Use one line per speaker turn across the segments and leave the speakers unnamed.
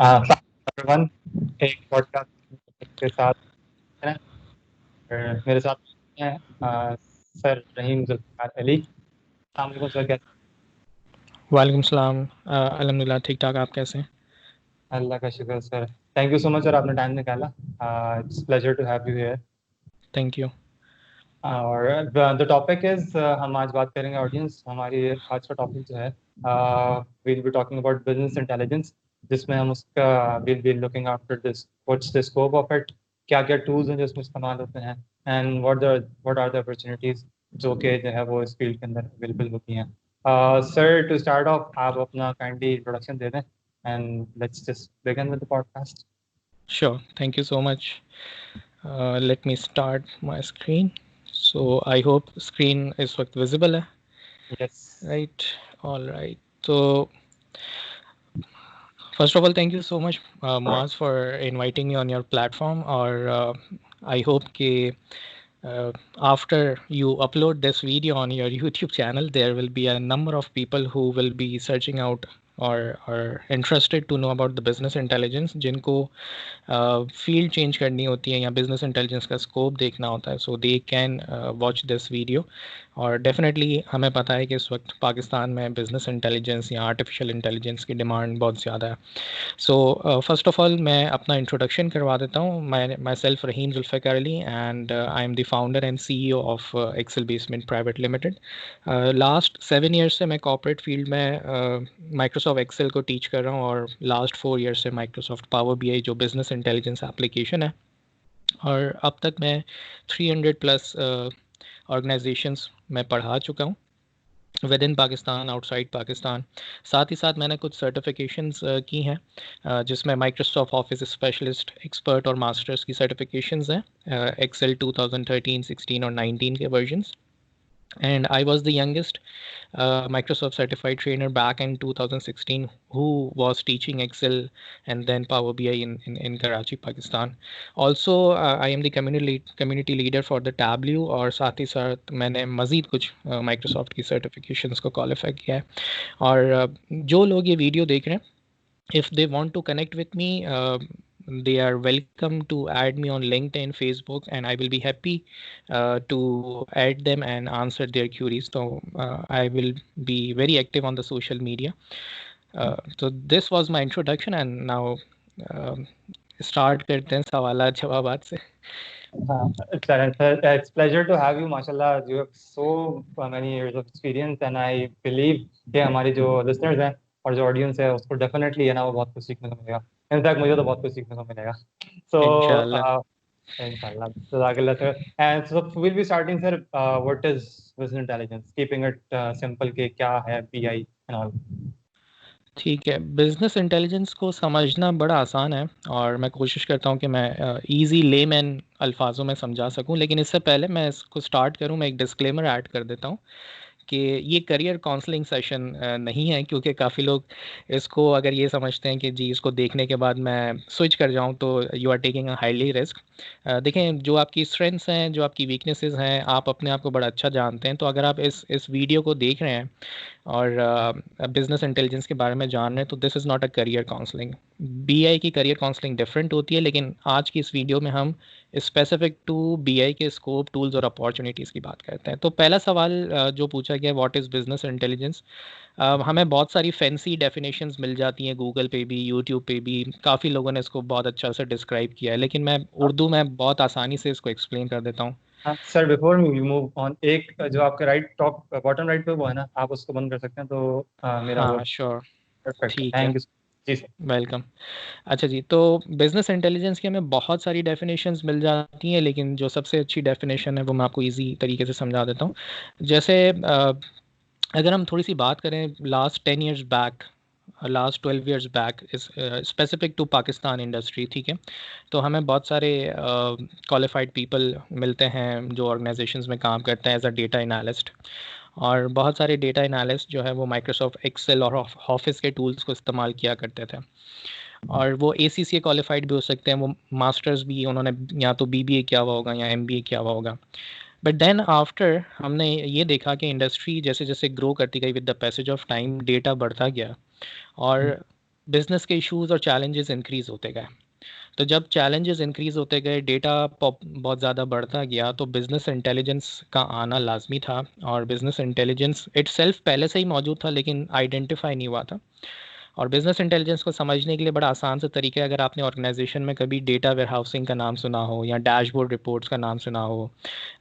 One एक podcast के साथ हैं और मेरे साथ हैं सर रहीम जुल्फ़िकार अली। अस्सलाम वालेकुम सर, कैसे?
वालेकुम सलाम। अल्हम्दुलिल्लाह ठीक ठाक। आप कैसे हैं?
अल्लाह का शुक्र sir. Thank you so much sir, आपने टाइम निकाला। It's pleasure to have you here.
Thank you.
और द टॉपिक इज, हम आज बात करेंगे ऑडियंस, हमारी आज का टॉपिक जो है we'll be talking about business intelligence, जिसमें हम उसका we'll be looking after this what's the scope of it, क्या क्या टूल्स हैं जो इसमें इस्तेमाल होते हैं, and what are the opportunities जो कि जो है वो इस फील्ड के अंदर अवेलेबल होती हैं। सर, टू स्टार्ट ऑफ आप अपना काइंडली इंट्रोडक्शन दे दें and let's just begin with the podcast.
Sure, thank you so much. Let me start my screen. So I hope screen इस वक्त विजिबल है।
यस।
राइट। All right. तो first of all thank you so much Muaz for inviting me on your platform. और I hope कि after you upload this video on your YouTube channel, there will be a number of people who will be searching out or are interested to know about the business intelligence, जिनको field change करनी होती है या business intelligence का scope देखना होता है, so they can watch this video. और डेफिनेटली हमें पता है कि इस वक्त पाकिस्तान में बिजनेस इंटेलिजेंस या आर्टिफिशियल इंटेलिजेंस की डिमांड बहुत ज़्यादा है। सो फर्स्ट ऑफ ऑल मैं अपना इंट्रोडक्शन करवा देता हूँ। Myself Rahim Zulfiqar Ali and I am the founder and CEO of Excel Basement Private Limited. Last 7 years से मैं कॉर्पोरेट फील्ड में माइक्रोसॉफ्ट एक्सेल को टीच कर रहा हूँ, और लास्ट 4 ईयर्स से माइक्रोसॉफ्ट पावर BI जो बिजनेस इंटेलिजेंस एप्लीकेशन है। और अब तक मैं 300 प्लस ऑर्गेनाइजेशंस में पढ़ा चुका हूँ, with in Pakistan, outside Pakistan. साथ ही साथ मैंने कुछ सर्टिफिकेशंस की हैं, जिसमें माइक्रोसॉफ्ट ऑफिस स्पेशलिस्ट, एक्सपर्ट और मास्टर्स की सर्टिफिकेशंस हैं, एक्सेल 2013, 16 और 19 के versions. And I was the youngest Microsoft certified trainer back in 2016 who was teaching Excel and then Power BI in Karachi, Pakistan. Also, I am the community leader for the Tableau, और साथ ही साथ मैंने मज़ीद कुछ Microsoft की certifications को qualify किया है। और जो लोग ये वीडियो देख रहे हैं, if they want to connect with me, they are welcome to add me on LinkedIn, Facebook, and I will be happy to add them and answer their queries. So I will be very active on the social media. So this was my introduction, and now um start करते हैं सवालात जवाबात से।
It's pleasure to have you. माशाल्लाह, you have so many years of experience and I believe कि हमारी जो listeners हैं और जो audience है उसको definitely है ना वो बहुत कुछ सीखने को मिलेगा। In fact मुझे तो बहुत कुछ सीखने को मिलेगा। So
इंशाल्लाह।
inshallah, Jazakallah sir. And so we'll be starting sir. What is business intelligence? Keeping it simple कि क्या है BI and all.
ठीक है, बिज़नेस इंटेलिजेंस को समझना बड़ा आसान है, और मैं कोशिश करता हूँ कि मैं इजी लेमैन अल्फाजों में समझा सकूँ। लेकिन इससे पहले मैं इसको स्टार्ट करूँ, मैं एक डिस्क्लेमर ऐड कर देता हूँ कि ये करियर काउंसलिंग सेशन नहीं है, क्योंकि काफ़ी लोग इसको अगर ये समझते हैं कि जी इसको देखने के बाद मैं स्विच कर जाऊँ, तो you are taking a highly risk. देखें, जो आपकी स्ट्रेंथ्स हैं, जो आपकी वीकनेसेस हैं, आप अपने आप को बड़ा अच्छा जानते हैं। तो अगर आप इस वीडियो को देख रहे हैं और बिजनेस इंटेलिजेंस के बारे में जान रहे हैं, तो this is not a career counselling. BI की करियर काउंसलिंग डिफरेंट होती है, लेकिन आज की इस वीडियो में हम स्पेसिफिक टू BI के स्कोप, टूल्स और अपॉर्चुनिटीज़ की बात करते हैं। तो पहला सवाल जो पूछा गया, व्हाट इज़ बिजनेस इंटेलिजेंस। हमें बहुत सारी फैंसी डेफिनेशंस मिल जाती हैं, गूगल पे भी, यूट्यूब पे भी, काफ़ी लोगों ने इसको बहुत अच्छा से डिस्क्राइब किया है, लेकिन मैं उर्दू में बहुत आसानी से इसको एक्सप्लेन कर देता हूँ।
Sir, before we move on, एक जो आपके राइट टॉप बॉटम राइट पे वो है ना, आप उसको बंद कर सकते हैं तो मेरा वो
हाँ श्योर,
परफेक्ट है।
ठीक है,
थैंक यू जी सर।
वेलकम। अच्छा जी, तो बिज़नेस इंटेलिजेंस की हमें बहुत सारी डेफिनेशंस मिल जाती हैं, लेकिन जो सबसे अच्छी डेफिनेशन है वो मैं आपको इजी तरीके से समझा देता हूँ। जैसे अगर हम थोड़ी सी बात करें last 10 years back, last 12 years back, इस स्पेसिफिक टू पाकिस्तान इंडस्ट्री, ठीक है, तो हमें बहुत सारे क्वालिफाइड पीपल मिलते हैं जो ऑर्गेनाइजेशंस में काम करते हैं एज अ डेटा एनालिस्ट। और बहुत सारे डेटा एनालिस्ट जो है वो माइक्रोसॉफ्ट एक्सेल और ऑफिस के टूल्स को इस्तेमाल किया करते थे। और वो ACCA क्वालिफाइड भी हो सकते हैं, वो मास्टर्स भी उन्होंने या तो BBA किया हुआ होगा या MBA किया हुआ होगा। बट देन आफ्टर हमने ये देखा कि इंडस्ट्री जैसे जैसे ग्रो करती गई, with the passage of time data बढ़ता गया, और बिजनेस के इश्यूज और चैलेंजेस इंक्रीज होते गए। तो जब चैलेंजेस इंक्रीज होते गए, डेटा बहुत ज़्यादा बढ़ता गया, तो बिज़नेस इंटेलिजेंस का आना लाजमी था। और बिज़नेस इंटेलिजेंस इटसेल्फ पहले से ही मौजूद था, लेकिन आइडेंटिफाई नहीं हुआ था। और बिज़नेस इंटेलिजेंस को समझने के लिए बड़ा आसान सा तरीका है, अगर आपने ऑर्गेनाइजेशन में कभी डेटा वेयरहाउसिंग का नाम सुना हो, या डैशबोर्ड रिपोर्ट्स का नाम सुना हो,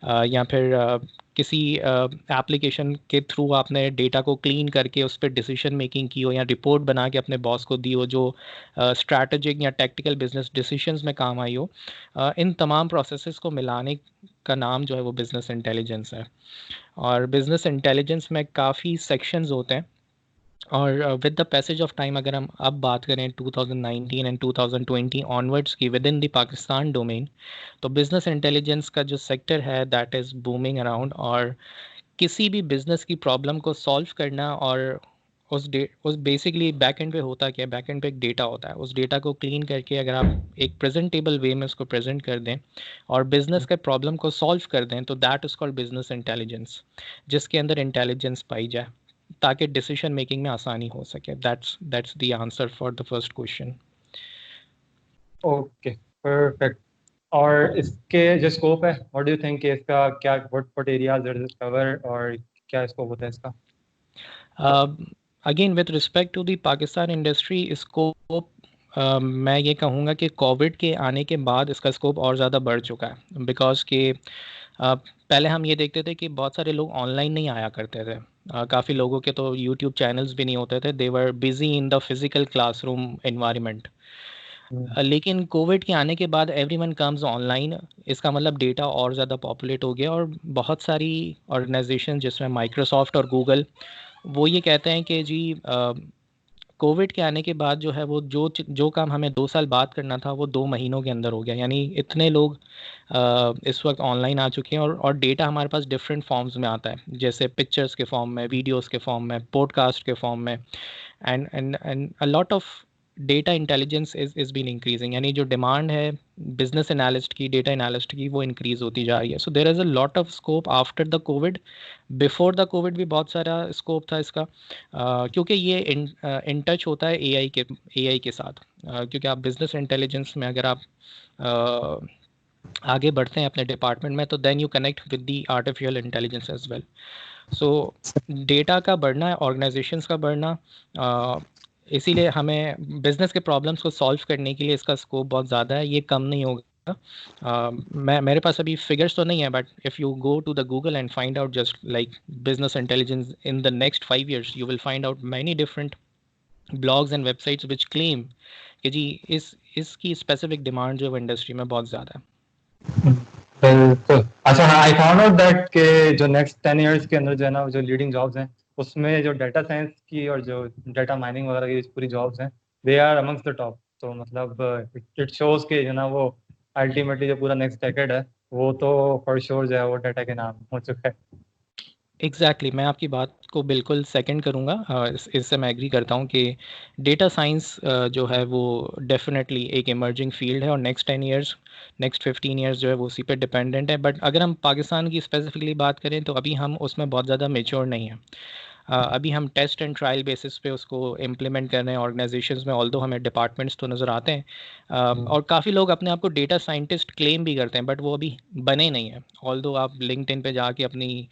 या फिर किसी एप्लीकेशन के थ्रू आपने डेटा को क्लीन करके उस पर डिसीजन मेकिंग की हो, या रिपोर्ट बना के अपने बॉस को दी हो जो स्ट्रैटेजिक या टेक्टिकल बिजनेस डिसीजंस में काम आई हो, इन तमाम प्रोसेसेस को मिलाने का नाम जो है वो बिज़नेस इंटेलिजेंस है। और बिज़नेस इंटेलिजेंस में काफ़ी सेक्शंस होते हैं। और with the passage of time, अगर हम अब बात करें 2019 एंड 2020 ऑनवर्ड्स की with in the Pakistan domain, तो बिज़नेस इंटेलिजेंस का जो सेक्टर है दैट इज़ बूमिंग अराउंड। और किसी भी बिज़नेस की प्रॉब्लम को सॉल्व करना, और उस बेसिकली बैक एंड पे होता क्या है, बैक एंड पे एक डेटा होता है, उस डेटा को क्लीन करके अगर आप एक प्रेजेंटेबल वे में उसको प्रेजेंट कर दें और बिज़नेस के प्रॉब्लम को सॉल्व कर दें, तो that is called business intelligence, जिसके अंदर इंटेलिजेंस पाई जाए ताकि डिसीजन मेकिंग में आसानी हो सके। That's the answer for the first question.
Okay, perfect. और इसके जो स्कोप है, व्हाट डू यू थिंक, इसका क्या, what areas does it cover, और क्या स्कोप होता है इसका?
Again with respect to the Pakistan industry, scope मैं ये कहूँगा कि कोविड के आने के बाद इसका स्कोप और ज़्यादा बढ़ चुका है। बिकॉज कि पहले हम ये देखते थे कि बहुत सारे लोग ऑनलाइन नहीं आया करते थे। काफ़ी लोगों के तो यूट्यूब चैनल्स भी नहीं होते थे, they were busy in the physical classroom environment. लेकिन कोविड के आने के बाद एवरीवन कम्स ऑनलाइन, इसका मतलब डेटा और ज़्यादा पॉपुलेट हो गया। और बहुत सारी ऑर्गेनाइजेशन जिसमें माइक्रोसॉफ्ट और गूगल, वो ये कहते हैं कि जी कोविड के आने के बाद जो है वो जो काम हमें 2 साल बाद करना था वो 2 महीनों के अंदर हो गया। यानी इतने लोग इस वक्त ऑनलाइन आ चुके हैं, और डेटा हमारे पास डिफरेंट फॉर्म्स में आता है, जैसे पिक्चर्स के फॉर्म में, वीडियोस के फॉर्म में, पॉडकास्ट के फॉर्म में। And a lot of data intelligence is been increasing. यानी जो डिमांड है बिजनेस एनालिस्ट की, डेटा एनालिस्ट की, वो इंक्रीज़ होती जा रही है। So there is a lot of scope after the Covid. Before the Covid भी बहुत सारा स्कोप था इसका, क्योंकि ये इन टच होता है एआई के साथ। क्योंकि आप बिजनेस इंटेलिजेंस में अगर आप आगे बढ़ते हैं अपने डिपार्टमेंट में, तो then you connect with the artificial intelligence as well. So data का बढ़ना, ऑर्गेनाइजेशंस का बढ़ना, इसीलिए हमें बिजनेस के प्रॉब्लम्स को सॉल्व करने के लिए इसका स्कोप बहुत ज़्यादा है, ये कम नहीं होगा। मेरे पास अभी फिगर्स तो नहीं है, but if you go to the Google and find out just like business intelligence in the next 5 years, you will find out many different blogs and websites which claim कि जी इसकी स्पेसिफिक डिमांड जो है industry में बहुत ज़्यादा है।
बिल्कुल। अच्छा, आई फाउंड आउट दैट के जो नेक्स्ट 10 years के अंदर जो है ना, जो लीडिंग जॉब्स हैं उसमें जो डेटा साइंस की और जो डेटा माइनिंग वगैरह की पूरी जॉब्स हैं, they are amongst the top. तो मतलब इट शोज के जो ना वो अल्टीमेटली जो पूरा नेक्स्ट डेकेड है वो तो फॉर श्योर जो है वो डेटा के नाम हो चुका है।
एग्जैक्टली मैं आपकी बात को बिल्कुल सेकंड करूंगा। इससे मैं एग्री करता हूं कि डेटा साइंस जो है वो डेफिनेटली एक इमर्जिंग फील्ड है, और नेक्स्ट 15 years जो है वो उसी पे डिपेंडेंट है। बट अगर हम पाकिस्तान की स्पेसिफिकली बात करें, तो अभी हम उसमें बहुत ज़्यादा मेच्योर नहीं है। अभी हम टेस्ट एंड ट्रायल बेसिस पे उसको इम्प्लीमेंट कर रहे हैं ऑर्गेनाइजेशंस में, ऑल्दो हमें डिपार्टमेंट्स तो नज़र आते हैं। और काफ़ी लोग अपने आप को डेटा साइंटिस्ट क्लेम भी करते हैं, बट वो अभी बने नहीं हैं। ऑल्दो आप लिंक्डइन पे जाके अपनी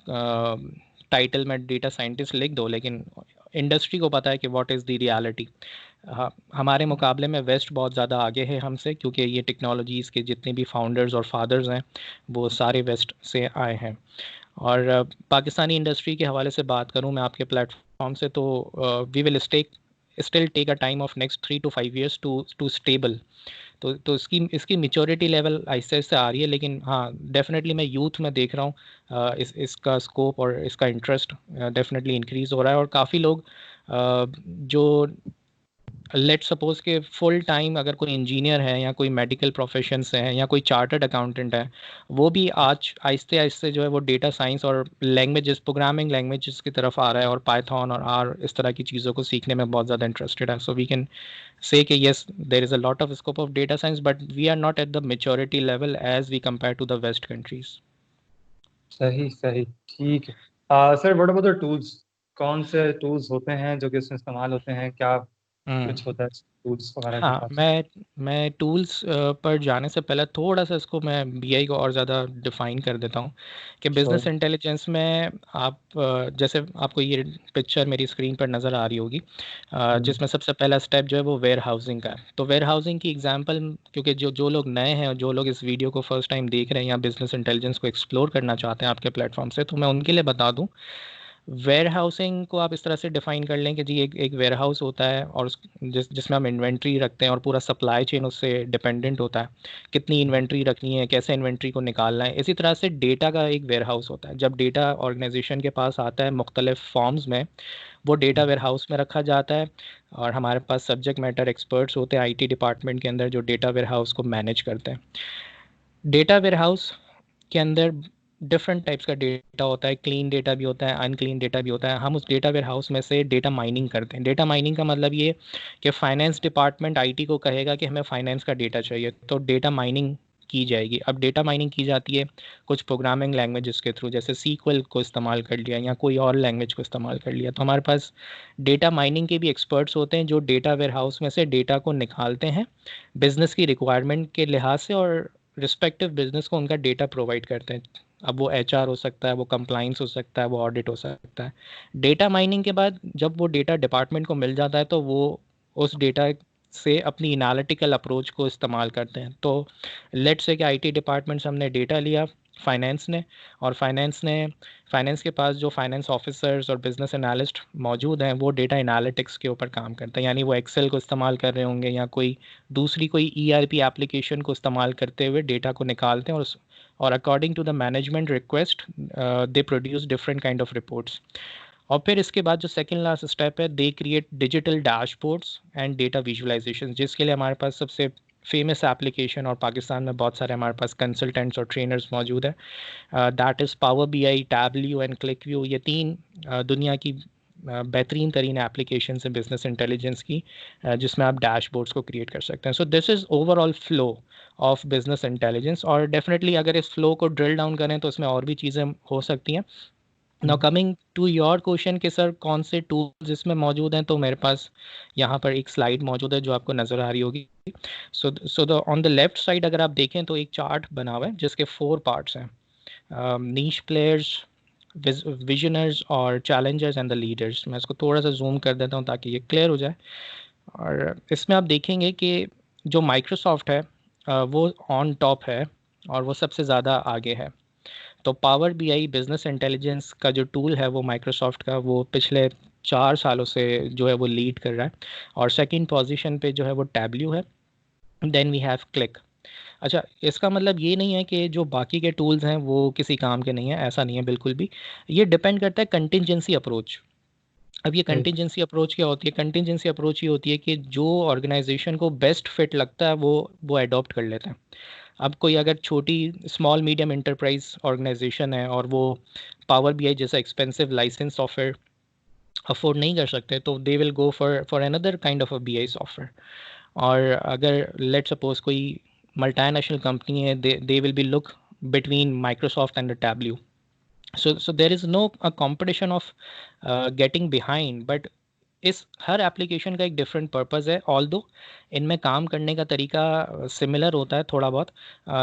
टाइटल में डेटा साइंटिस्ट लिख दो, लेकिन इंडस्ट्री को पता है कि व्हाट इज़ द रियलिटी। हमारे मुकाबले में वेस्ट बहुत ज़्यादा आगे है हमसे, क्योंकि ये टेक्नोलॉजीज़ के जितने भी फाउंडर्स और फादर्स हैं वो सारे वेस्ट से आए हैं। और पाकिस्तानी इंडस्ट्री के हवाले से बात करूं मैं आपके प्लेटफॉर्म से, तो we will still take a time of next 3 to 5 years to stable. तो इसकी मेच्योरिटी लेवल आहिस्ते आहिस्ते आ रही है। लेकिन हाँ, डेफिनेटली मैं यूथ में देख रहा हूँ इसका स्कोप और इसका इंटरेस्ट डेफिनेटली इंक्रीज़ हो रहा है। और काफ़ी लोग जो लेट सपोज के फुल टाइम अगर कोई इंजीनियर है, या कोई मेडिकल प्रोफेशन से है, या कोई चार्टर्ड अकाउंटेंट है, वो भी आज आहिस्ते आहिस्ते जो है वो डेटा साइंस और लैंग्वेजेस, प्रोग्रामिंग लैंग्वेजेस की तरफ आ रहा है, और पाइथन और आर इस तरह की चीज़ों को सीखने में बहुत ज़्यादा इंटरेस्टेड है। सो वी कैन से कि yes, there is a lot of scope of data science, but we are not at the maturity level as we compare to the West countries.
सही सही, ठीक है। Sir, what about the tools? कौन से tools होते हैं जो कि इसमें इस्तेमाल होते हैं? क्या कुछ होता है टूल्स वगैरह के
हाँ,
हिसाब से?
मैं टूल्स पर जाने से पहले थोड़ा सा इसको मैं बीआई को और ज़्यादा डिफाइन कर देता हूँ कि बिजनेस
श्योर।
इंटेलिजेंस में आप जैसे आपको ये पिक्चर मेरी स्क्रीन पर नज़र आ रही होगी, जिसमें सबसे पहला स्टेप जो है वो वेयर हाउसिंग का है। तो वेयर हाउसिंग की एग्जांपल, क्योंकि जो जो लोग नए हैं और जो लोग इस वीडियो को फर्स्ट टाइम देख रहे हैं या बिजनेस इंटेलिजेंस को एक्सप्लोर करना चाहते हैं आपके प्लेटफॉर्म से, तो मैं उनके लिए बता दूँ, वेयर हाउसिंग को आप इस तरह से डिफाइन कर लें कि जी एक वेयर हाउस होता है और जिसमें हम इन्वेंट्री रखते हैं और पूरा सप्लाई चेन उससे डिपेंडेंट होता है, कितनी इन्वेंट्री रखनी है, कैसे इन्वेंट्री को निकालना है। इसी तरह से डेटा का एक वेयर हाउस होता है। जब डेटा ऑर्गेनाइजेशन के पास आता है मुख्तलिफ फॉर्म्स में, वो डेटा वेयर हाउस में रखा जाता है और हमारे पास सब्जेक्ट मैटर एक्सपर्ट्स होते हैं आईटी डिपार्टमेंट के अंदर जो डेटा वेयर हाउस को मैनेज करते हैं। डेटा वेयर हाउस के अंदर डिफरेंट टाइप्स का डेटा होता है, क्लीन डेटा भी होता है, अनक्लीन डेटा भी होता है। हम उस डेटा वेयर हाउस में से डेटा माइनिंग करते हैं। डेटा माइनिंग का मतलब ये कि फाइनेंस डिपार्टमेंट आईटी को कहेगा कि हमें फाइनेंस का डेटा चाहिए, तो डेटा माइनिंग की जाएगी। अब डेटा माइनिंग की जाती है कुछ प्रोग्रामिंग लैंग्वेजेस के थ्रू, जैसे सीक्वल को इस्तेमाल कर लिया या कोई और लैंग्वेज को इस्तेमाल कर लिया। तो हमारे पास डेटा माइनिंग के भी एक्सपर्ट्स होते हैं जो डेटा वेयर हाउस में से डेटा को निकालते हैं बिजनेस की रिक्वायरमेंट के लिहाज से और रिस्पेक्टिव बिजनेस को उनका डेटा प्रोवाइड करते हैं। अब वो एचआर हो सकता है, वो कंप्लाइंस हो सकता है, वो ऑडिट हो सकता है। डेटा माइनिंग के बाद जब वो डेटा डिपार्टमेंट को मिल जाता है तो वो उस डेटा से अपनी एनालिटिकल अप्रोच को इस्तेमाल करते हैं। तो लेट्स से कि आईटी डिपार्टमेंट से हमने डेटा लिया फाइनेंस ने, और फाइनेंस के पास जो फाइनेंस ऑफिसर्स और बिजनेस एनालिस्ट मौजूद हैं वो डेटा एनालिटिक्स के ऊपर काम करते हैं, यानी वो एक्सेल को इस्तेमाल कर रहे होंगे या कोई दूसरी कोई ईआरपी एप्लीकेशन को इस्तेमाल करते हुए डेटा को निकालते हैं और according to the management request they produce different kind of reports. और फिर इसके बाद जो सेकंड लास्ट स्टेप है, they create digital dashboards and data visualisation, जिसके लिए हमारे पास सबसे फेमस एप्लीकेशन और पाकिस्तान में बहुत सारे हमारे पास कंसल्टेंट्स और ट्रेनर्स मौजूद है, that is power BI, Tableau and click view. ये तीन दुनिया की बेहतरीन तरीन एप्लीकेशन है बिजनेस इंटेलिजेंस की, जिसमें आप डैशबोर्ड्स को क्रिएट कर सकते हैं। सो this is overall flow of business intelligence. और डेफिनेटली अगर इस फ्लो को ड्रिल डाउन करें तो इसमें और भी चीज़ें हो सकती हैं। Now coming to your question कि सर कौन से टूल्स इसमें मौजूद हैं, तो मेरे पास यहाँ पर एक स्लाइड मौजूद है जो आपको नज़र आ रही होगी। So the on the left side अगर आप देखें तो एक चार्ट बना हुआ है जिसके 4 पार्ट्स हैं, नीश प्लेयर्स, विजनर्स और चैलेंजर्स एंड द लीडर्स। मैं इसको थोड़ा सा जूम कर देता हूँ ताकि ये क्लियर हो जाए। और इसमें आप देखेंगे कि जो माइक्रोसॉफ्ट है वो ऑन टॉप है और वो सबसे ज़्यादा आगे है। तो पावर बीआई बिजनेस इंटेलिजेंस का जो टूल है वो माइक्रोसॉफ्ट का, वो पिछले 4 सालों से जो है वो लीड कर रहा है। और सेकंड पोजीशन पे जो है वो टैबल्यू है, देन वी हैव क्लिक। अच्छा, इसका मतलब ये नहीं है कि जो बाकी के टूल्स हैं वो किसी काम के नहीं है, ऐसा नहीं है बिल्कुल भी। ये डिपेंड करता है कंटिजेंसी अप्रोच। अब ये
राइट।
कंटिजेंसी अप्रोच क्या होती है? कंटिजेंसी अप्रोच ये होती है कि जो ऑर्गेनाइजेशन को बेस्ट फिट लगता है वो अडॉप्ट कर लेते हैं। अब कोई अगर छोटी स्मॉल मीडियम एंटरप्राइज ऑर्गेनाइजेशन है और वो पावर बीआई जैसा एक्सपेंसिव लाइसेंस सॉफ्टवेयर अफोर्ड नहीं कर सकते, तो they will go for another kind of a BI software. और अगर लेट सपोज कोई मल्टीनेशनल कंपनी है, they will be look between Microsoft and the Tableau. So there is no a competition of getting behind, but इस हर application का एक different purpose है। Although इनमें काम करने का तरीका सिमिलर होता है थोड़ा बहुत,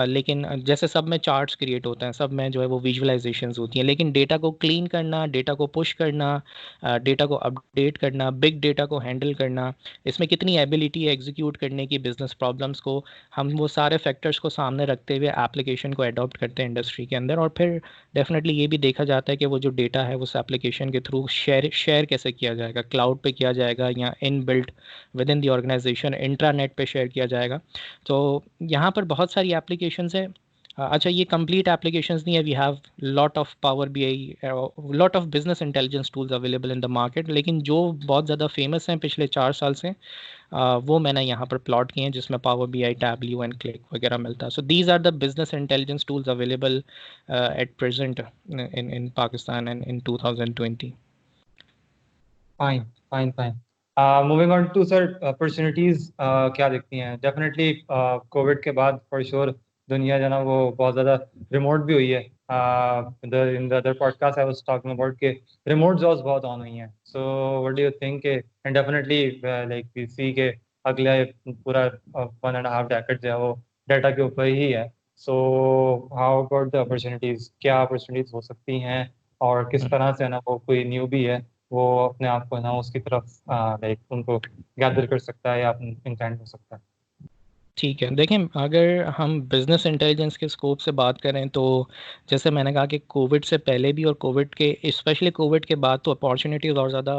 लेकिन जैसे सब में चार्ट्स क्रिएट होते हैं, सब में जो है वो विजुअलाइजेशंस होती हैं, लेकिन डेटा को क्लीन करना, डेटा को पुश करना, डेटा को अपडेट करना, बिग डेटा को हैंडल करना, इसमें कितनी एबिलिटी है एग्जीक्यूट करने की बिजनेस प्रॉब्लम्स को, हम वो सारे फैक्टर्स को सामने रखते हुए एप्लीकेशन को अडॉप्ट करते हैं इंडस्ट्री के अंदर। और फिर डेफिनेटली ये भी देखा जाता है कि वो जो डेटा है उस एप्लीकेशन के थ्रू शेयर कैसे किया जाएगा, क्लाउड पे किया जाएगा या in built with in the organisation intranet पे शेयर किया जाएगा। तो यहाँ पर बहुत सारी एप्लीकेशंस है। अच्छा, ये कंप्लीट एप्लीकेशंस नहीं है, we have lot of Power BI, lot of business intelligence tools available in the market, लेकिन जो बहुत ज़्यादा फेमस हैं पिछले 4 साल से, वो मैंने यहाँ पर प्लॉट किए हैं जिसमें Power BI, Tableau and Qlik वगैरह मिलता है। So these are the business intelligence tools available at present in Pakistan and in 2020।
Fine fine fine. Moving on to sir, opportunities क्या दिखती हैं? डेफिनेटली कोविड के बाद फॉर श्योर दुनिया जो है ना वो बहुत ज़्यादा रिमोट भी हुई है। in the other podcast I was talking about कि remote jobs बहुत on हुई हैं. So what do you think? And definitely like we see कि अगले पूरा 1.5 decade जो है वो डाटा के ऊपर ही है. So how about the opportunities? क्या opportunities हो सकती हैं और किस तरह से ना वो कोई न्यूबी है वो अपने आप को ना उसकी तरफ लाइक उनको गैदर कर सकता है या इंक्लाइन हो सकता है.
ठीक है, देखिए अगर हम बिजनेस इंटेलिजेंस के स्कोप से बात करें तो जैसे मैंने कहा कि कोविड से पहले भी और कोविड के स्पेशली कोविड के बाद तो अपॉर्चुनिटीज़ और ज़्यादा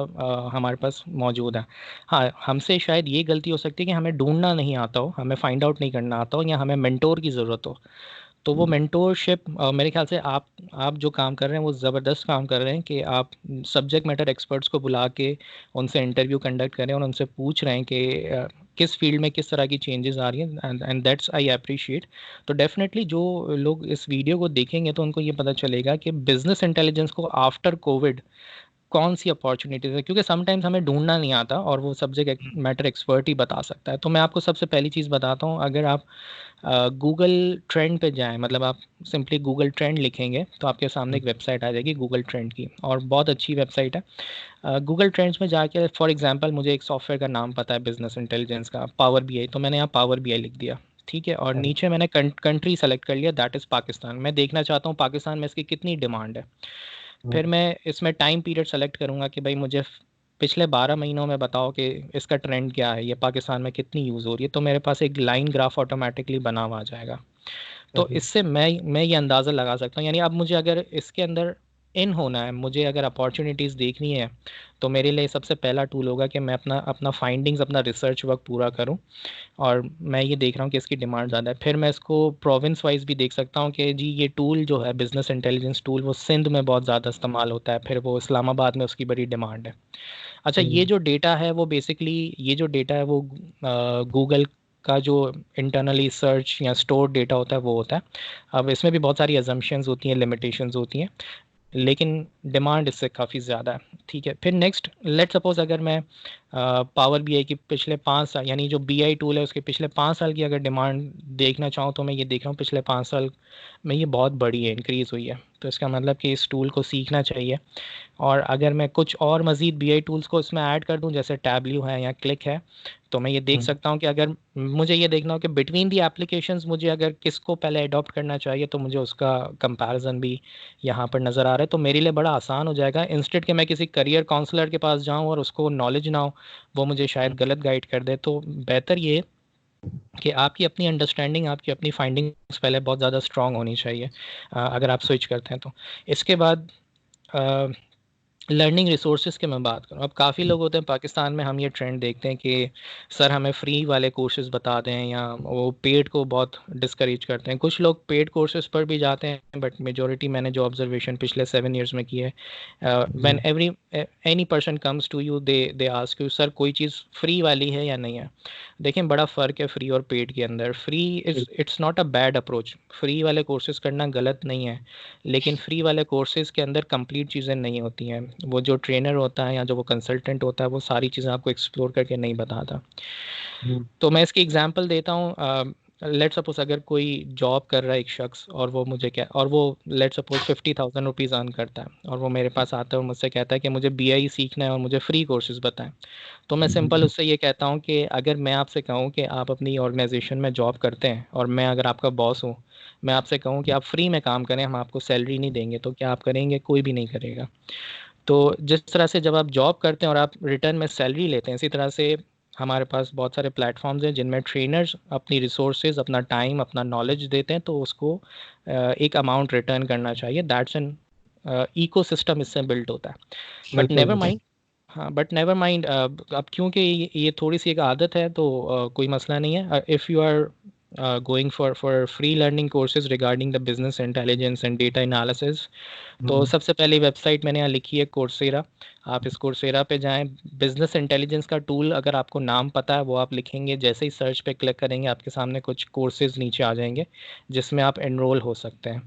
हमारे पास मौजूद है. हाँ, हमसे शायद ये गलती हो सकती है कि हमें ढूंढना नहीं आता हो, हमें फाइंड आउट नहीं करना आता हो, या हमें मेंटोर की ज़रूरत हो. तो वो मेंटोरशिप मेरे ख्याल से आप जो काम कर रहे हैं वो ज़बरदस्त काम कर रहे हैं कि आप सब्जेक्ट मैटर एक्सपर्ट्स को बुला के उनसे इंटरव्यू कंडक्ट करें और उनसे पूछ रहे हैं कि किस फील्ड में किस तरह की चेंजेस आ रही हैं, एंड दैट्स आई अप्रिशिएट. तो डेफिनेटली जो लोग इस वीडियो को देखेंगे तो उनको ये पता चलेगा कि बिजनेस इंटेलिजेंस को आफ्टर कोविड कौन सी अपॉर्चुनिटीज़ है, क्योंकि समटाइम्स हमें ढूंढना नहीं आता और वो सब्जेक्ट मैटर एक्सपर्ट ही बता सकता है. तो मैं आपको सबसे पहली चीज़ बताता हूँ. अगर आप गूगल ट्रेंड पे जाएं, मतलब आप सिंपली गूगल ट्रेंड लिखेंगे तो आपके सामने एक वेबसाइट आ जाएगी गूगल ट्रेंड की, और बहुत अच्छी वेबसाइट है. गूगल ट्रेंड्स में जाके फॉर एग्जांपल मुझे एक सॉफ्टवेयर का नाम पता है बिजनेस इंटेलिजेंस का, पावर बीआई, तो मैंने यहाँ पावर बीआई लिख दिया. ठीक है, और नीचे मैंने कंट्री सेलेक्ट कर लिया, दैट इज़ पाकिस्तान. मैं देखना चाहता हूँ पाकिस्तान में इसकी कितनी डिमांड है. फिर मैं इसमें टाइम पीरियड सेलेक्ट करूँगा कि भाई मुझे पिछले 12 महीनों में बताओ कि इसका ट्रेंड क्या है, ये पाकिस्तान में कितनी यूज़ हो रही है. तो मेरे पास एक लाइन ग्राफ ऑटोमेटिकली बना हुआ आ जाएगा. तो इससे मैं ये अंदाज़ा लगा सकता हूँ, यानी अब मुझे अगर इसके अंदर इन होना है, मुझे अगर अपॉर्चुनिटीज़ देखनी है, तो मेरे लिए सबसे पहला टूल होगा कि मैं अपना अपना फाइंडिंग्स, अपना रिसर्च वर्क पूरा करूँ. और मैं ये देख रहा हूँ कि इसकी डिमांड ज़्यादा है. फिर मैं इसको प्रोविंस वाइज भी देख सकता हूँ कि जी ये टूल जो है बिज़नेस इंटेलिजेंस टूल वो सिंध में बहुत ज़्यादा इस्तेमाल होता है, फिर वो इस्लामाबाद में उसकी बड़ी डिमांड है. अच्छा, ये जो डेटा है वो बेसिकली ये जो डेटा है वो गूगल का जो इंटरनली सर्च या स्टोर डेटा होता है वो होता है. अब इसमें भी बहुत सारी अजम्पशंस होती हैं, लिमिटेशंस होती हैं, लेकिन डिमांड इससे काफ़ी ज़्यादा है. ठीक है, फिर नेक्स्ट लेट सपोज अगर मैं पावर बीआई की पिछले 5 साल, यानी जो बीआई टूल है उसके पिछले 5 साल की अगर डिमांड देखना चाहूँ, तो मैं ये देख रहा हूँ पिछले 5 साल में ये बहुत बड़ी है, इंक्रीज़ हुई है. तो इसका मतलब कि इस टूल को सीखना चाहिए. और अगर मैं कुछ और मज़ीद बीआई टूल्स को इसमें ऐड कर दूं, जैसे टैबल्यू है या क्लिक है, तो मैं ये देख सकता हूँ कि अगर मुझे ये देखना हो कि बिटवीन दी एप्लीकेशंस मुझे अगर किसको पहले अडॉप्ट करना चाहिए, तो मुझे उसका कंपैरिजन भी यहाँ पर नज़र आ रहा है. तो मेरे लिए बड़ा आसान हो जाएगा, इंस्टेड कि मैं किसी करियर काउंसलर के पास जाऊँ और उसको नॉलेज ना हो, वो मुझे शायद गलत गाइड कर दे. तो बेहतर ये कि आपकी अपनी अंडरस्टैंडिंग, आपकी अपनी फाइंडिंग्स पहले बहुत ज़्यादा स्ट्रांग होनी चाहिए अगर आप स्विच करते हैं तो. इसके बाद लर्निंग रिसोर्सेज की मैं बात करूँ, अब काफ़ी लोग होते हैं पाकिस्तान में, हम ये ट्रेंड देखते हैं कि सर हमें फ्री वाले कोर्सेज बता दें, या वो पेड को बहुत डिस्करेज करते हैं. कुछ लोग पेड कोर्सेज पर भी जाते हैं, बट मेजॉरिटी मैंने जो ऑब्जर्वेशन पिछले 7 years में की है, when any person comes to you they ask you sir कोई चीज़ फ्री वाली है या नहीं है. देखें बड़ा फ़र्क है फ्री और पेड के अंदर. Free it's not a bad approach, free वाले कोर्सेज करना गलत नहीं है, लेकिन फ्री वाले कोर्सेज के अंदर कंप्लीट चीज़ें नहीं होती हैं. वो जो ट्रेनर होता है या जो वो कंसल्टेंट होता है वो सारी चीज़ें आपको एक्सप्लोर करके नहीं बताता. तो मैं इसकी एग्जांपल देता हूँ. लेट सपोज अगर कोई जॉब कर रहा है एक शख्स, और वो मुझे क्या, और वो लेट सपोज 50,000 रुपीज़ अर्न करता है, और वो मेरे पास आता है और मुझसे कहता है कि मुझे बीआई सीखना है और मुझे फ्री कोर्सेज बताएं. तो मैं सिंपल उससे ये कहता हूँ कि अगर मैं आपसे कहूँ कि आप अपनी ऑर्गेनाइजेशन में जॉब करते हैं और मैं अगर आपका बॉस हूँ, मैं आपसे कहूँ कि आप फ्री में काम करें, हम आपको सैलरी नहीं देंगे, तो क्या आप करेंगे? कोई भी नहीं करेगा. तो जिस तरह से जब आप जॉब करते हैं और आप रिटर्न में सैलरी लेते हैं, इसी तरह से हमारे पास बहुत सारे प्लेटफॉर्म्स हैं जिनमें ट्रेनर्स अपनी रिसोर्सेज, अपना टाइम, अपना नॉलेज देते हैं, तो उसको एक अमाउंट रिटर्न करना चाहिए. दैट्स एन इको सिस्टम इससे बिल्ट होता है. बट नेवर माइंड, हाँ बट नेवर माइंड, अब क्योंकि ये थोड़ी सी एक आदत है तो कोई मसला नहीं है. If you are going for free learning courses regarding the business intelligence and data analysis, तो सबसे पहली वेबसाइट मैंने यहाँ लिखी है कोर्सेरा. आप इस कोर्सेरा पे जाएं. बिजनेस इंटेलिजेंस का टूल अगर आपको नाम पता है वो आप लिखेंगे, जैसे ही सर्च पे क्लिक करेंगे आपके सामने कुछ कोर्सेज नीचे आ जाएंगे जिसमें आप एनरोल हो सकते हैं.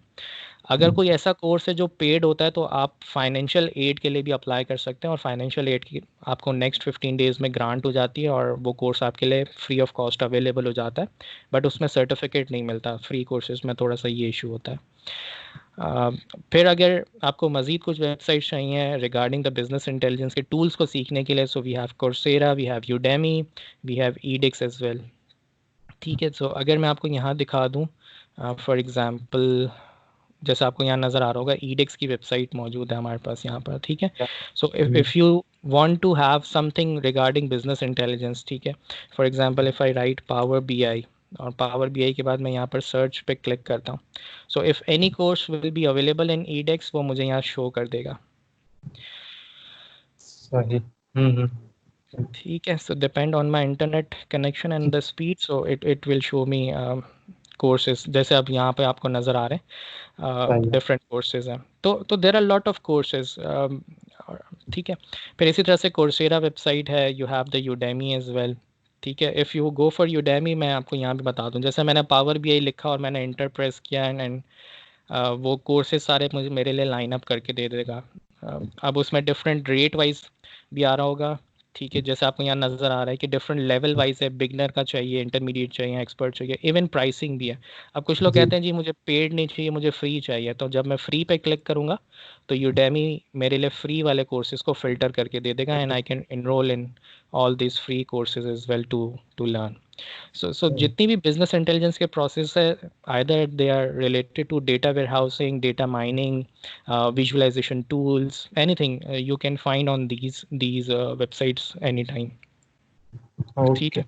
अगर कोई ऐसा कोर्स है जो पेड होता है तो आप फाइनेंशियल एड के लिए भी अप्लाई कर सकते हैं, और फाइनेंशियल एड की आपको नेक्स्ट 15 days में ग्रांट हो जाती है और वो कोर्स आपके लिए फ्री ऑफ कॉस्ट अवेलेबल हो जाता है. बट उसमें सर्टिफिकेट नहीं मिलता, फ्री कोर्सेज में थोड़ा सा ये इशू होता है. फिर अगर आपको मज़ीद कुछ वेबसाइट चाहिए रिगार्डिंग द बिजनेस इंटेलिजेंस के टूल्स को सीखने के लिए, so we have Coursera, we have Udemy, we have edX as well. ठीक है, सो अगर मैं आपको यहाँ दिखा दूँ, फॉर एग्ज़ाम्पल जैसे आपको यहाँ नज़र आ रहा होगा ईडिक्स की वेबसाइट मौजूद है हमारे पास यहाँ पर। ठीक है, so if you want to have something regarding business intelligence, ठीक है, for example if I right power BI, और पावर बीआई के बाद मैं यहाँ पर सर्च पे क्लिक करता हूँ, so if any course will be available in edX, वो मुझे यहाँ शो कर देगा।
सही।
ठीक है, so depend on my internet connection and the speed, so it will show me courses, जैसे अब यहाँ पे आपको नज़र आ रहे हैं डिफरेंट कोर्सेज हैं। तो there are lot of courses. ठीक है, फिर इसी तरह से कोर्सेरा वेबसाइट है, you have the Udemy as well. ठीक है, if you go for Udemy, मैं आपको यहाँ पे बता दूँ, जैसे मैंने पावर बीआई लिखा और मैंने इंटर प्रेस किया एंड वो कोर्सेज सारे मुझे मेरे लिए लाइन अप करके दे देगा। अब उसमें डिफरेंट रेट वाइज भी आ रहा होगा। ठीक है, जैसे आपको यहाँ नज़र आ रहा है कि डिफरेंट लेवल वाइज है, बिगनर का चाहिए, इंटरमीडिएट चाहिए, एक्सपर्ट चाहिए, इवन प्राइसिंग भी है। अब कुछ लोग कहते हैं जी मुझे पेड नहीं चाहिए, मुझे फ्री चाहिए, तो जब मैं फ्री पे क्लिक करूँगा तो यूडेमी मेरे लिए फ्री वाले कोर्सेज को फिल्टर करके दे देगा and I can enroll in all this free courses is well to learn. So जितनी भी बिजनेस इंटेलिजेंस के प्रोसेस है, either they are related to data warehousing, data mining, visualization tools, anything you can find on these websites any time. ठीक है,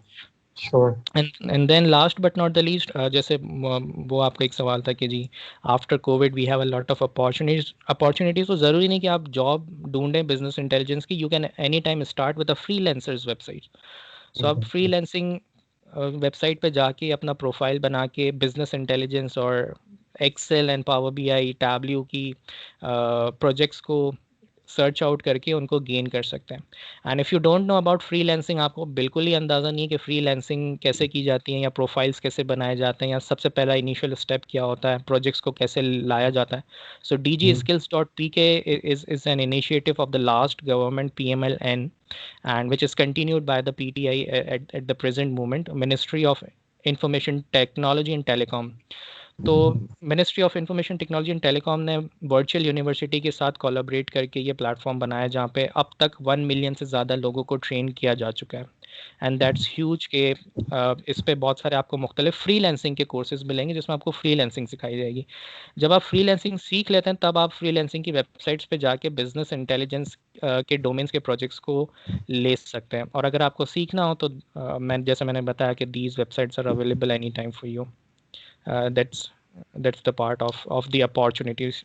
sure.
And then last but not the least, जैसे वो आपका एक सवाल था कि जी after Covid we have a lot of opportunities. तो ज़रूरी नहीं कि आप जॉब ढूंढें बिजनेस इंटेलिजेंस की, you can any time start with a freelancers website. So आप फ्रीलांसिंग वेबसाइट पे जाके अपना प्रोफाइल बना के बिजनेस इंटेलिजेंस और Excel and power BI, Tableau की प्रोजेक्ट्स को सर्च आउट करके उनको गेन कर सकते हैं। And if you don't know about freelancing, आपको बिल्कुल ही अंदाज़ा नहीं है कि फ्रीलांसिंग कैसे की जाती है या प्रोफाइल्स कैसे बनाए जाते हैं या सबसे पहला इनिशियल स्टेप क्या होता है, प्रोजेक्ट्स को कैसे लाया जाता है। सो DGskills.pk is an initiative of the last government PMLN and which is continued by the PTI at the present moment, Ministry of Information Technology and Telecom। तो ministry of information technology and telecom ने virtual university के साथ collaborate करके ये platform बनाया जहाँ पे अब तक 1 मिलियन से ज़्यादा लोगों को ट्रेन किया जा चुका है। एंड दैट्स ह्यूज के इस पे बहुत सारे आपको मुख्तलिफ फ्रीलांसिंग के कोर्सेज मिलेंगे जिसमें आपको फ्रीलांसिंग सिखाई जाएगी। जब आप फ्रीलांसिंग सीख लेते हैं तब आप फ्रीलांसिंग की वेबसाइट्स पे जाके बिजनेस इंटेलिजेंस के डोमेन्स के प्रोजेक्ट्स को ले सकते हैं। और अगर आपको सीखना हो तो मैंने बताया कि these websites are available any time for you. that's that's the part of the opportunities।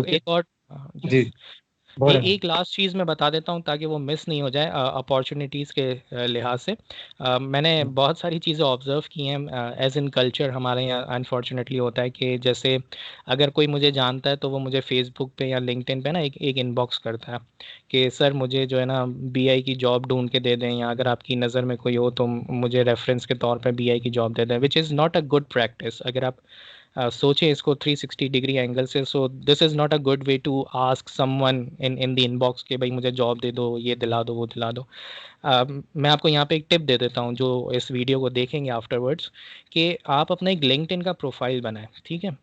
एक और
जी,
yes, एक लास्ट चीज़ मैं बता देता हूँ ताकि वो मिस नहीं हो जाए अपॉर्चुनिटीज़ के लिहाज से। मैंने बहुत सारी चीज़ें ऑब्ज़र्व की हैं एज इन कल्चर। हमारे यहाँ अनफॉर्चुनेटली होता है कि जैसे अगर कोई मुझे जानता है तो वो मुझे फेसबुक पे या लिंक्डइन पे ना एक इनबॉक्स करता है कि सर मुझे जो है ना बीआई की जॉब ढूंढ के दे दें, या अगर आपकी नज़र में कोई हो तो मुझे रेफरेंस के तौर पे बीआई की जॉब दे दें, which is not a good practice. अगर आप सोचें इसको 360 डिग्री एंगल से, so this is not a good way to ask someone in the inbox कि भाई मुझे जॉब दे दो, ये दिला दो, वो दिला दो। मैं आपको यहाँ पे एक टिप दे देता हूँ जो इस वीडियो को देखेंगे आफ्टरवर्ड्स, कि आप अपना एक लिंक्डइन का प्रोफाइल बनाएं। ठीक है,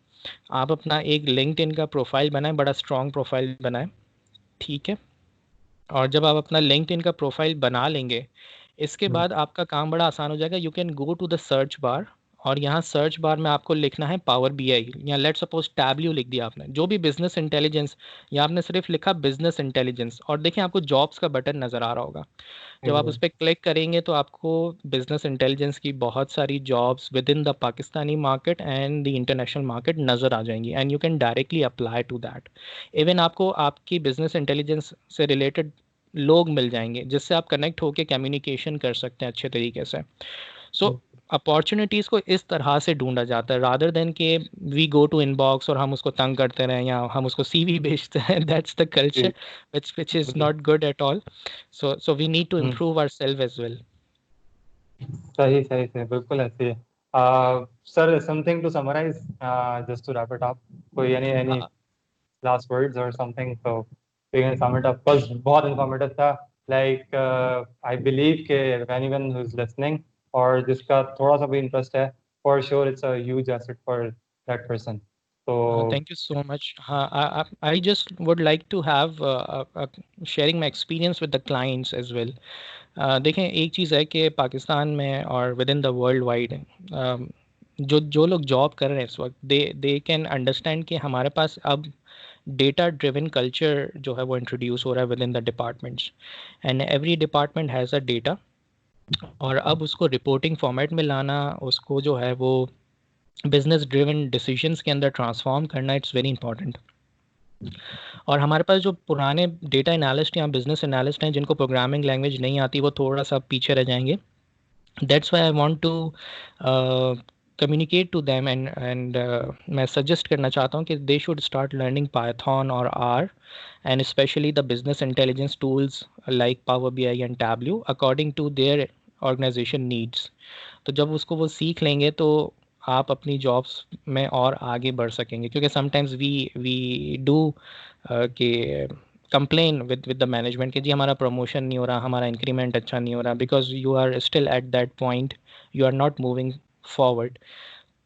आप अपना एक लिंक्डइन का प्रोफाइल बनाएं, बड़ा स्ट्रॉन्ग प्रोफाइल बनाएं। ठीक है, और जब आप अपना लिंक्डइन का प्रोफाइल बना लेंगे, इसके बाद आपका काम बड़ा आसान हो जाएगा। You can go to the search bar, और यहाँ सर्च बार में आपको लिखना है पावर बीआई, या लेट्स सपोज टैब्ल्यू लिख दिया आपने, जो भी बिजनेस इंटेलिजेंस, या आपने सिर्फ लिखा बिजनेस इंटेलिजेंस, और देखें आपको जॉब्स का बटन नज़र आ रहा होगा। जब आप उस पर क्लिक करेंगे तो आपको बिजनेस इंटेलिजेंस की बहुत सारी jobs with in the Pakistani market and the international market नज़र आ जाएंगी and you can directly apply to that. Even आपको आपकी बिजनेस इंटेलिजेंस से रिलेटेड लोग मिल जाएंगे जिससे आप कनेक्ट होकर कम्युनिकेशन कर सकते हैं अच्छे तरीके से। सो अपॉर्चुनिटीज़ को इस तरह से ढूंढा जाता है, रादर देन के वी गो टू इनबॉक्स और हम उसको तंग करते रहें या हम उसको सीवी भेजते हैं। That's the culture which is not good at all. So we need to improve ourselves as well.
सही सही सही, बिल्कुल ऐसे है। Sir, something to summarise, just to wrap it up, कोई any last words or something, so we can sum it up, बस बहुत informative था। Like I believe कि anyone who's listening और जिसका थोड़ा सा भी इंटरेस्ट है, for sure it's a huge asset for that person। So
Thank you so much. I just would like to have sharing my experience with the clients as well. देखें, एक चीज़ है कि पाकिस्तान में और with in the world wide जो जो लोग job कर रहे हैं इस वक्त, दे कैन अंडरस्टैंड कि हमारे पास अब डेटा ड्रिवन कल्चर जो है वो इंट्रोड्यूस हो रहा है with in the departments, and every department has a data, और अब उसको रिपोर्टिंग फॉर्मेट में लाना, उसको जो है वो बिजनेस ड्रिवन डिसीजंस के अंदर ट्रांसफॉर्म करना, इट्स वेरी इंपॉर्टेंट। और हमारे पास जो पुराने डेटा एनालिस्ट या बिजनेस एनालिस्ट हैं जिनको प्रोग्रामिंग लैंग्वेज नहीं आती, वो थोड़ा सा पीछे रह जाएंगे। That's why I want to communicate to them and मैं सजेस्ट करना चाहता हूँ कि they should start learning Python और R, and specially the business intelligence tools like power BI and Tableau according to their organization needs. तो जब उसको वो सीख लेंगे तो आप अपनी जॉब्स में और आगे बढ़ सकेंगे, क्योंकि समटाइम्स वी डू कि कंप्लेन विद द मैनेजमेंट कि जी हमारा प्रमोशन नहीं हो रहा, हमारा इंक्रीमेंट अच्छा नहीं हो रहा, because you are still at that point, you are not moving forward.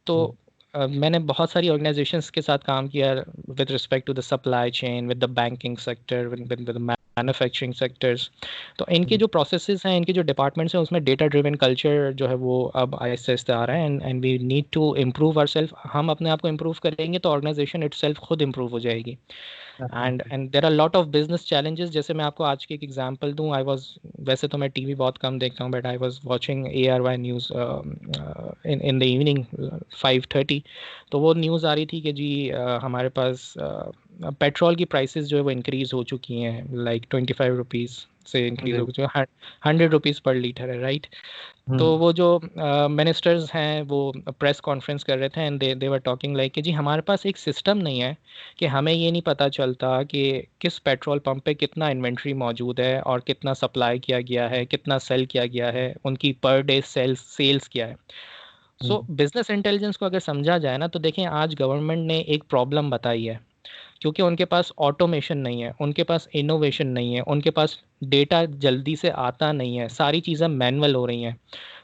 तो मैंने बहुत सारी ऑर्गेनाइजेशंस के साथ काम किया with respect to the supply chain, with the banking sector, with manufacturing sectors. तो इनके जो प्रोसेसेस हैं, इनके जो डिपार्टमेंट्स हैं, उसमें डेटा ड्रिवन कल्चर जो है वो अब आहिस्ते आहिस्ते आ रहा है, and we need to improve our self. हम अपने आप को इम्प्रूव करेंगे तो ऑर्गेनाइजेशन इटसेल्फ खुद इम्प्रूव हो जाएगी। And there are lot of business challenges. जैसे मैं आपको आज की एक एग्जांपल दूं, आई वाज, वैसे तो मैं टीवी बहुत कम देखता हूं, but I was watching ARY news in the evening 5:30। तो वो न्यूज़ आ रही थी कि जी हमारे पास पेट्रोल की प्राइसेस जो है वो इंक्रीज़ हो चुकी हैं, लाइक 25 रुपीज़ से इंक्रीज़ हो चुकी है, 100 रुपीज़ पर लीटर है, राइट। तो वो जो मिनिस्टर्स हैं वो प्रेस कॉन्फ्रेंस कर रहे थे, and they were talking like कि जी हमारे पास एक सिस्टम नहीं है कि हमें ये नहीं पता चलता कि किस पेट्रोल पंप पे कितना इन्वेंट्री मौजूद है और कितना सप्लाई किया गया है, कितना सेल किया गया है, उनकी पर डे सेल्स क्या है। सो बिजनेस इंटेलिजेंस को अगर समझा जाए ना, तो देखें आज गवर्नमेंट ने एक प्रॉब्लम बताई है, क्योंकि उनके पास ऑटोमेशन नहीं है, उनके पास इनोवेशन नहीं है, उनके पास डेटा जल्दी से आता नहीं है, सारी चीज़ें मैनुअल हो रही हैं।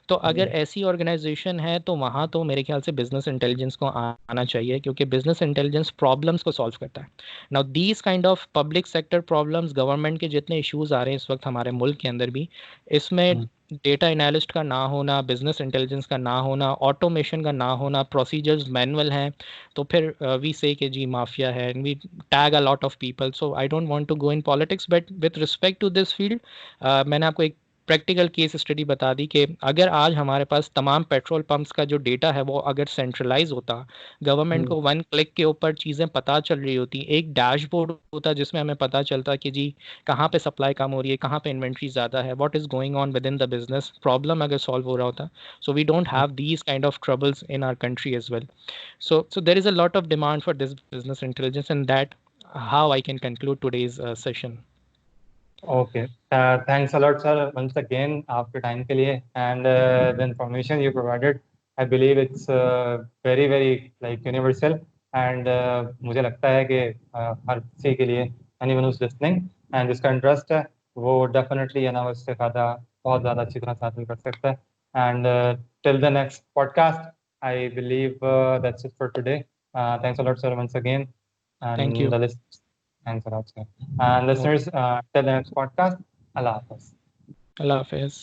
तो अगर ऐसी ऑर्गेनाइजेशन है तो वहाँ तो मेरे ख्याल से बिजनेस इंटेलिजेंस को आना चाहिए, क्योंकि बिजनेस इंटेलिजेंस प्रॉब्लम्स को सॉल्व करता है। Now these kind of public sector problems, government के जितने इश्यूज आ रहे हैं इस वक्त हमारे मुल्क के अंदर भी, इसमें डेटा एनालिस्ट का ना होना, बिजनेस इंटेलिजेंस का ना होना, ऑटोमेशन का ना होना, प्रोसीजर्स मैनुअल हैं, तो फिर वी से कि जी माफिया है, and we tag a lot of people. So I don't want to go in politics, but with respect to this field, मैंने आपको एक प्रैक्टिकल केस स्टडी बता दी कि अगर आज हमारे पास तमाम पेट्रोल पंप्स का जो डेटा है वो अगर सेंट्रलाइज होता, गवर्नमेंट को वन क्लिक के ऊपर चीज़ें पता चल रही होती, एक डैशबोर्ड होता जिसमें हमें पता चलता कि जी कहाँ पे सप्लाई कम हो रही है, कहाँ पे इन्वेंट्री ज़्यादा है, what is going on with in the business, problem अगर सॉल्व हो रहा होता। So we don't have these kind of troubles in our country as well. So there is a lot of demand for this business intelligence, and that how I can conclude today's session.
Okay. Thanks a lot, sir, once again आपके time के लिए, and the information you provided, I believe it's very very like universal, and मुझे लगता है कि हर किसी के लिए, anyone who's listening and जिसका इंटरेस्ट है वो definitely है ना, उससे फ़ायदा बहुत ज़्यादा अच्छी तरह से हासिल कर सकता है। And till the next podcast, I believe that's it for today. Thanks a lot, sir, once again, and
Thank you.
the listeners. Thanks a lot, sir. And listeners, till the next podcast, Allah Hafiz.
Allah Hafiz.